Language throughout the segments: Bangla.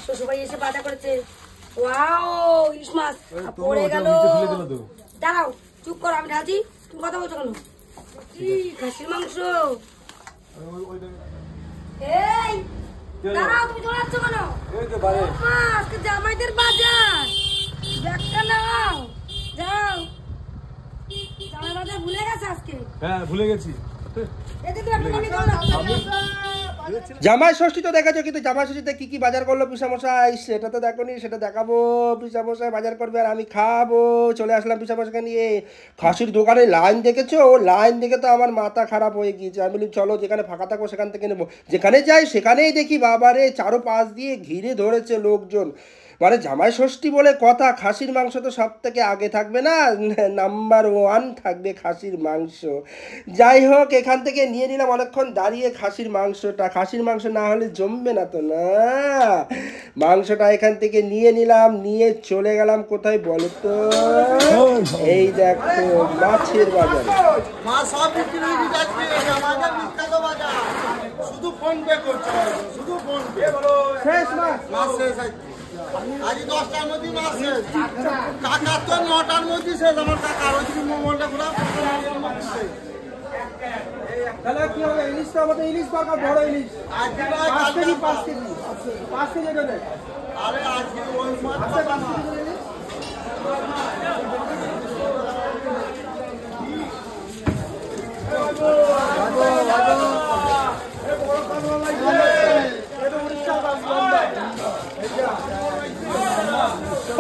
শ্বশুরবাড়ি এসে বাজার করেছে। ওয়াও, ইলিশ মাছ পড়ে গেল। দাঁড়াও, চুপ করো, আমি ঢালছি। তুমি কথা বলছো কেন? কি খাসির মাংস? এই দাঁড়াও, তুমি চলে যাচ্ছ কেন? আজকে জামাইদের বাজার, ব্যাগটা নাও, যাও। জামাই বাজার ভুলে গেছে আজকে। হ্যাঁ, ভুলে গেছি। জামাই ষষ্ঠী তো দেখেছো, কিন্তু জামাই ষষ্ঠীতে কি কি বাজার করলো পিসামশাই সেটা তো দেখোনি, সেটা দেখাবো। পিসামশাই বাজার করবে আর আমি খাবো। চলে আসলাম পিসামশাইকে নিয়ে। খাসির দোকানে লাইন দেখেছো? লাইন দেখে তো আমার মাথা খারাপ হয়ে গিয়েছে। আমি বলি চলো যেখানে ফাঁকা থাকবো সেখান থেকে নেবো। যেখানে যাই সেখানেই দেখি বাবারে চারো পাশ দিয়ে ঘিরে ধরেছে লোকজন। মানে জামাই ষষ্ঠী বলে কথা, খাসির মাংস তো সব থেকে আগে থাকবে না, নাম্বার 1 থাকবে খাসির মাংস। যাই হোক, এখান থেকে নিয়ে নিলাম অনেকক্ষণ দাঁড়িয়ে খাসির মাংসটা। খাসির মাংস না হলে জমবে না তো, না। মাংসটা এখান থেকে নিয়ে নিলাম, নিয়ে চলে গেলাম কোথায় বলো তো? এই দেখো মাছের বাজারে। শুধু ফোন পে করছে, শুধু ফোন পে। শেষ মাছ, মাছ শেষ। আজ 10টার মধ্যে মাছ শেষ। কাকার তো 9টার মধ্যে শেষ। আমার কাকার ওইদিকে মোবাইলটা ঘুরা তাহলে কি হবে? ইলিশটা আমাদের ইলিশ দরকার, বড় ইলিশ। 5 কেজি 5 কেজি 5 কেজি দেবে। আরে আজকে ওই মাছ 5 কেজি ইলিশ।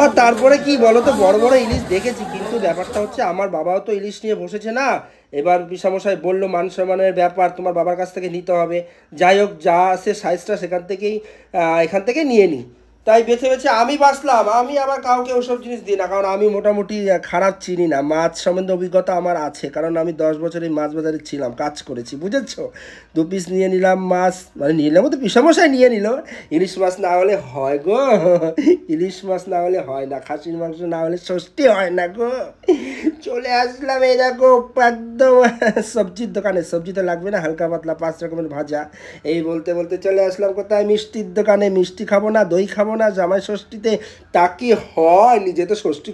আর তারপরে কি বলতো, বড় বড় ইলিশ দেখেছি, কিন্তু ব্যাপারটা হচ্ছে আমার বাবাও তো ইলিশ নিয়ে বসেছে না। এবার পিসামশাই বললো মান সম্মানের ব্যাপার, তোমার বাবার কাছ থেকে নিতে হবে। যাই হোক, যা আছে সাইজটা সেখান থেকেই এখান থেকে নিয়ে নিই। তাই বেছে বেছে আমি বাঁচলাম। আমি আবার কাউকে ওসব জিনিস দিই না, কারণ আমি মোটামুটি খারাপ চিনি না। মাছ সম্বন্ধে অভিজ্ঞতা আমার আছে, কারণ আমি 10 বছরই মাছ বাজারে ছিলাম, কাজ করেছি, বুঝেছো। 2 পিস নিয়ে নিলাম মাছ, মানে নিলাম তো পিসামশাই নিয়ে নিল। ইলিশ মাছ না হলে হয় গো, ইলিশ মাছ না হলে হয় না, খাসির মাংস না হলে ষষ্ঠী হয় না গো। চলে আসলাম এই দেখো একদম সবজির দোকানে। সবজি তো লাগবে না, হালকা পাতলা 5 রকমের ভাজা। এই বলতে বলতে চলে আসলাম কোথায়? মিষ্টির দোকানে। মিষ্টি খাবো না, দই খাবো না জামাই ষষ্ঠীতে, তা কি হয়? নিজে তো ষষ্ঠী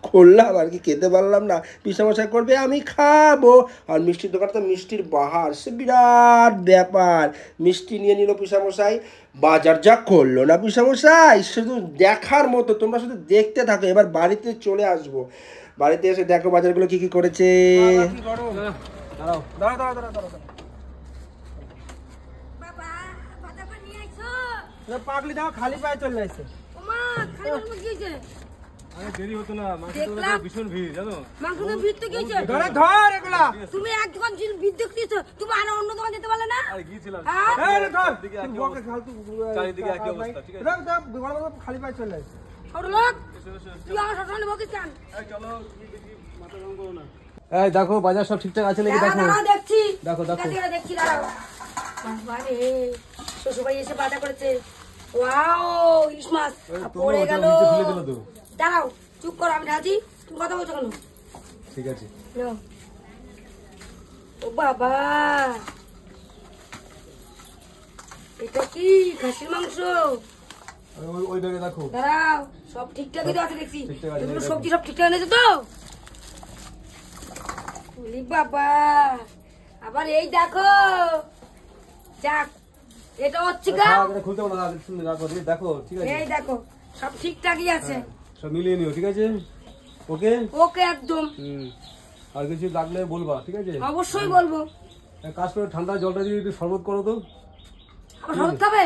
করলাম আর কি, খেতে পারলাম না। পিসামশাই করবে, আমি খাবো। আর মিষ্টির দোকান তো মিষ্টির বাহার, সে বিরাট ব্যাপার। মিষ্টি নিয়ে নিল পিসামশাই। বাজার যা করলো না পিসামশাই, শুধু দেখার মতো। তোমরা শুধু দেখতে থাকো। এবার বাড়িতে চলে আসবো। বাড়িতে এসে দেখো বাজারগুলো কি কি করেছে। পাগলি দাও, খালি পায়ে চলে আসছে। দেরি হতো না, ভীষণ ভিড় জানো। তুমি এক দোকান ভিড় দেখতেছো, তুমি আর অন্য দোকান যেতে পারলে না? খালি পায়ে চলে আসছে। এই দেখো বাজার সব ঠিকঠাক আছে নাকি দেখো। দেখছি, দেখো দেখো দেখছি, দাঁড়াও। শ্বশুরবাড়ি এসে বাজার করেছে। ওয়াও, ইলিশ মাছ পড়ে গেল। দাঁড়াও, চুপ করো, আমি ঢালছি। তুমি কথা বলছো কেন? ঠিক আছে। ও বাবা, এটা কি খাসির মাংস? ওই ব্যাগে দেখো। দাঁড়াও, সব ঠিকঠাকই তো আছে দেখছি। এগুলো সবজি সব ঠিকঠাক এনেছো তো? বাবা, আবার এই দেখো। যাক, এটা হচ্ছে খুলতে পারো না, দেখো ঠিক আছে। এই দেখো, সব ঠিকঠাকই আছে। সব মিলিয়ে নিও, ঠিক আছে? ওকে ওকে, একদম। আর কিছু লাগলে বলবা, ঠিক আছে? অবশ্যই বলবো। কাজ করে ঠান্ডা জলটা দিয়ে একটু শরবত করো তো। শরবত খাবে?